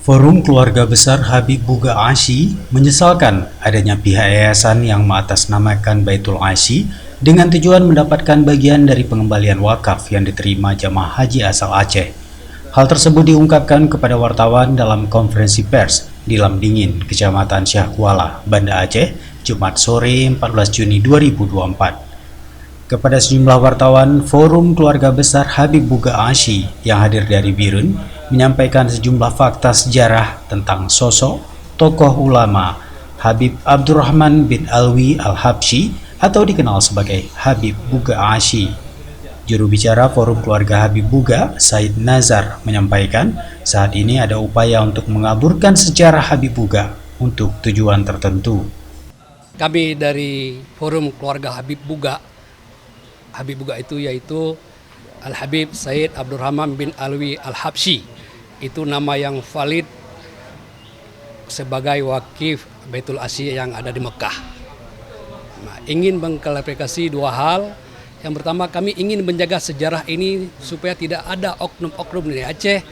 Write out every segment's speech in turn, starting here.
Forum Keluarga Besar Habib Buga Asy menyesalkan adanya pihak yayasan yang mengatasnamakan Baitul Asy dengan tujuan mendapatkan bagian dari pengembalian wakaf yang diterima jamaah haji asal Aceh. Hal tersebut diungkapkan kepada wartawan dalam konferensi pers di Lamdingin, Kecamatan Syah Kuala, Banda Aceh, Jumat sore 14 Juni 2024. Kepada sejumlah wartawan, Forum Keluarga Besar Habib Buga Asy yang hadir dari Birun menyampaikan sejumlah fakta sejarah tentang sosok tokoh ulama Habib Abdurrahman bin Alwi Al-Habsyi atau dikenal sebagai Habib Buga Asy. Juru bicara Forum Keluarga Habib Buga, Said Nazar, menyampaikan saat ini ada upaya untuk mengaburkan sejarah Habib Buga untuk tujuan tertentu. Kami dari Forum Keluarga Habib Buga itu yaitu Al-Habib Said Abdurrahman bin Alwi Al-Habsyi. Itu nama yang valid sebagai wakif Baitul Asy yang ada di Mekah. Nah, ingin mengklarifikasi dua hal. Yang pertama, kami ingin menjaga sejarah ini supaya tidak ada oknum-oknum di Aceh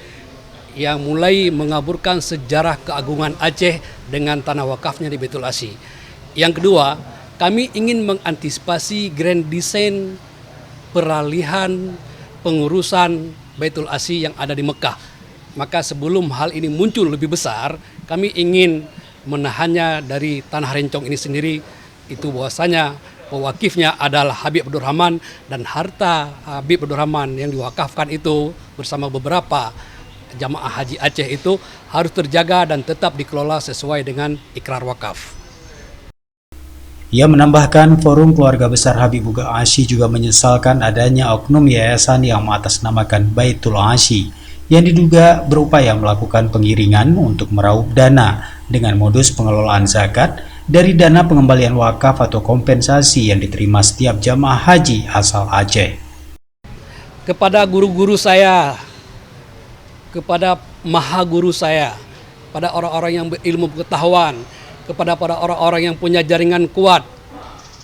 yang mulai mengaburkan sejarah keagungan Aceh dengan tanah wakafnya di Baitul Asy. Yang kedua, kami ingin mengantisipasi grand design peralihan pengurusan Baitul Asy yang ada di Mekah. Maka sebelum hal ini muncul lebih besar, kami ingin menahannya dari tanah rencong ini sendiri. Itu bahwasanya pewakifnya adalah Habib Abdurrahman dan harta Habib Abdurrahman yang diwakafkan itu bersama beberapa jamaah haji Aceh itu harus terjaga dan tetap dikelola sesuai dengan ikrar wakaf. Ia menambahkan Forum Keluarga Besar Habib Buga Asy juga menyesalkan adanya oknum yayasan yang mengatasnamakan Baitul Asy yang diduga berupaya melakukan pengiringan untuk meraup dana dengan modus pengelolaan zakat dari dana pengembalian wakaf atau kompensasi yang diterima setiap jamaah haji asal Aceh. Kepada guru-guru saya, kepada maha guru saya, pada orang-orang yang berilmu pengetahuan, kepada para orang-orang yang punya jaringan kuat,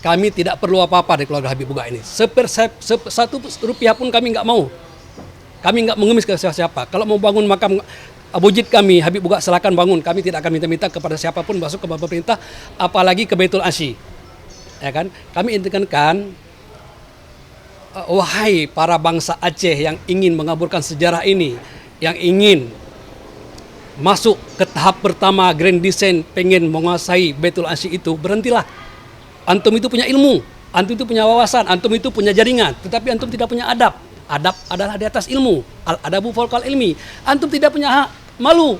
kami tidak perlu apa-apa dari keluarga Habib Buga ini. Satu rupiah pun kami nggak mau. Kami nggak mengemis ke siapa-siapa. Kalau mau bangun makam abujid kami, Habib Buga silakan bangun. Kami tidak akan minta-minta kepada siapapun masuk ke pemerintah, apalagi ke Baitul Asy. Ya kan? Kami inginkan, wahai para bangsa Aceh yang ingin mengaburkan sejarah ini, yang ingin masuk ke tahap pertama grand design pengen menguasai Baitul Asy itu, berhentilah. Antum itu punya ilmu, antum itu punya wawasan, antum itu punya jaringan, tetapi antum tidak punya adab. Adab adalah di atas ilmu, al-adabu fawqal ilmi. Antum tidak punya hak, malu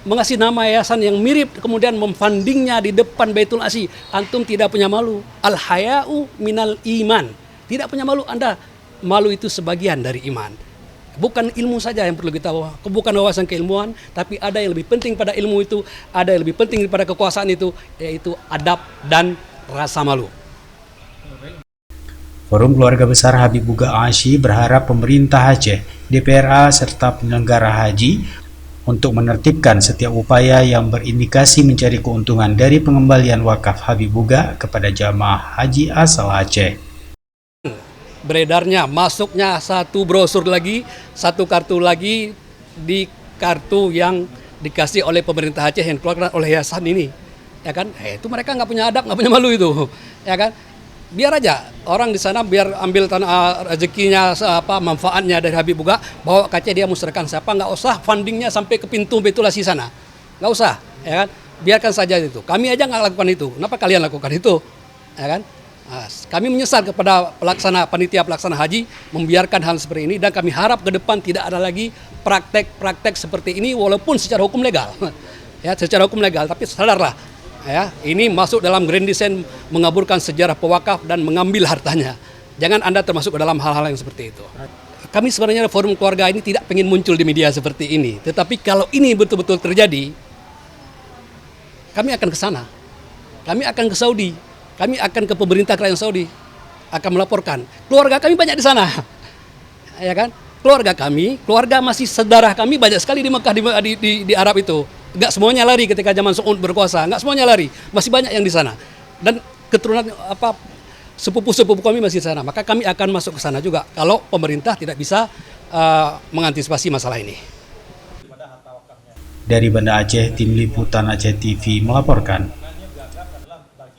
mengasih nama yayasan yang mirip kemudian memfundingnya di depan Baitul Asy. Antum tidak punya malu. Al-haya'u minal iman. Tidak punya malu Anda. Malu itu sebagian dari iman. Bukan ilmu saja yang perlu kita, bukan wawasan keilmuan, tapi ada yang lebih penting pada ilmu itu, ada yang lebih penting daripada kekuasaan itu, yaitu adab dan rasa malu. Forum Keluarga Besar Habib Buga Asy berharap pemerintah Aceh, DPRA, serta penyelenggara haji untuk menertibkan setiap upaya yang berindikasi mencari keuntungan dari pengembalian wakaf Habib Buga kepada jamaah haji asal Aceh. Beredarnya, masuknya satu brosur lagi, satu kartu lagi di kartu yang dikasih oleh pemerintah Aceh yang dikeluarkan oleh yayasan ini, ya kan? Itu mereka nggak punya adab, nggak punya malu itu, ya kan? Biar aja orang di sana biar ambil tanah rezekinya, manfaatnya dari Habib Buga, bawa ke Aceh dia musyrahkan siapa, nggak usah fundingnya sampai ke pintu Baitul Asy sana, nggak usah, ya kan? Biarkan saja itu. Kami aja nggak lakukan itu, kenapa kalian lakukan itu, ya kan? Nah, kami menyesal kepada panitia pelaksana haji membiarkan hal seperti ini dan kami harap ke depan tidak ada lagi praktek-praktek seperti ini walaupun secara hukum legal. Ya, secara hukum legal, tapi sadarlah ya, ini masuk dalam grand design mengaburkan sejarah pewakaf dan mengambil hartanya. Jangan Anda termasuk ke dalam hal-hal yang seperti itu. Kami sebenarnya forum keluarga ini tidak ingin muncul di media seperti ini, tetapi kalau ini betul-betul terjadi, kami akan ke sana. Kami akan ke Saudi. Kami akan ke pemerintah kerajaan Saudi, akan melaporkan. Keluarga kami banyak di sana, ya kan? Keluarga masih saudara kami banyak sekali di Mekah, di Arab itu. Enggak semuanya lari ketika zaman Saud berkuasa, enggak semuanya lari, masih banyak yang di sana. Dan keturunan sepupu-sepupu kami masih di sana. Maka kami akan masuk ke sana juga kalau pemerintah tidak bisa mengantisipasi masalah ini. Dari Banda Aceh, Tim Liputan Aceh TV melaporkan.